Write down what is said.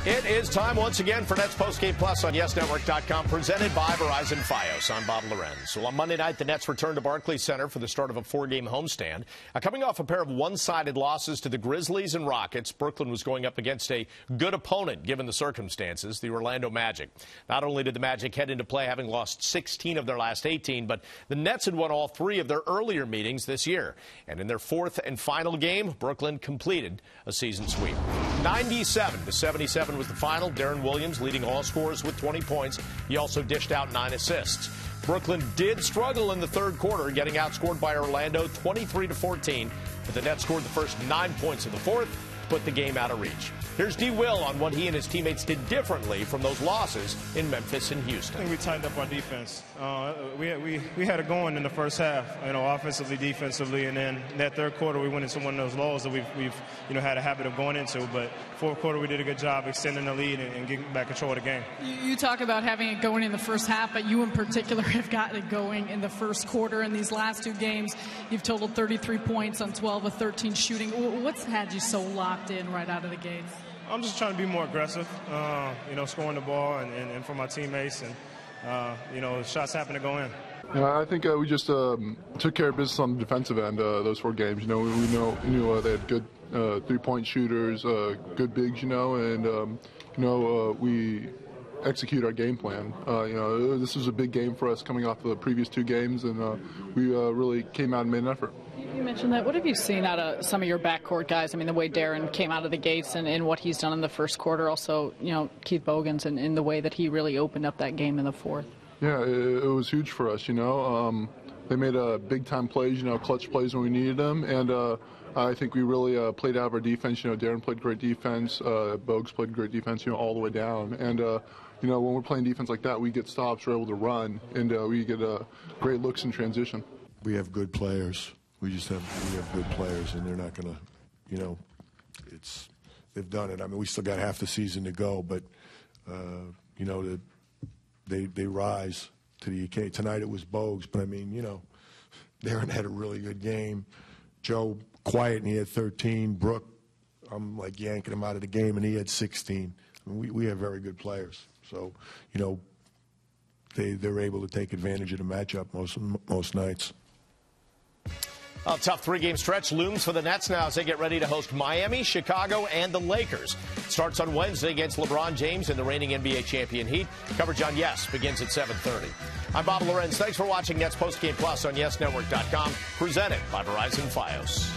It is time once again for Nets Postgame Plus on YesNetwork.com, presented by Verizon Fios. I'm Bob Lorenz. Well, on Monday night, the Nets returned to Barclays Center for the start of a 4-game homestand. Coming off a pair of one-sided losses to the Grizzlies and Rockets, Brooklyn was going up against a good opponent, given the circumstances, the Orlando Magic. Not only did the Magic head into play having lost 16 of their last 18, but the Nets had won all 3 of their earlier meetings this year. And in their 4th and final game, Brooklyn completed a season sweep. 97-77 was the final. Darren Williams leading all scorers with 20 points. He also dished out 9 assists. Brooklyn did struggle in the third quarter, getting outscored by Orlando 23-14. But the Nets scored the first 9 points of the fourth, put the game out of reach. Here's D. Will on what he and his teammates did differently from those losses in Memphis and Houston. I think we tightened up our defense. We had it going in the first half, offensively, defensively, and then in that third quarter we went into one of those lows that we've had a habit of going into. But fourth quarter we did a good job extending the lead and getting back control of the game. You talk about having it going in the first half, but you in particular have gotten it going in the first quarter. In these last 2 games, you've totaled 33 points on 12 of 13 shooting. What's had you so locked in right out of the gate? I'm just trying to be more aggressive, scoring the ball and for my teammates, and shots happen to go in. I think we just took care of business on the defensive end those 4 games. We knew they had good 3-point shooters, good bigs, and we execute our game plan. This was a big game for us coming off the previous 2 games, and we really came out and made an effort. You mentioned that. What have you seen out of some of your backcourt guys? I mean, the way Darren came out of the gates and what he's done in the first quarter. Also, Keith Bogans and in the way that he really opened up that game in the fourth. Yeah, it was huge for us, They made big-time plays, clutch plays when we needed them. And I think we really played out of our defense. Darren played great defense. Bogues played great defense, all the way down. And, when we're playing defense like that, we get stops, we're able to run, and we get great looks in transition. We have good players. We have good players, and they're not going to, they've done it. I mean, we still got half the season to go, but, they rise to the occasion. Tonight it was Bogues, but I mean, Darren had a really good game. Joe, quiet, and he had 13. Brook, I'm like yanking him out of the game, and he had 16. I mean, we have very good players. So, they're able to take advantage of the matchup most nights. A tough 3-game stretch looms for the Nets now as they get ready to host Miami, Chicago, and the Lakers. Starts on Wednesday against LeBron James and the reigning NBA champion Heat. Coverage on Yes begins at 7:30. I'm Bob Lorenz. Thanks for watching Nets Postgame Plus on YesNetwork.com, presented by Verizon Fios.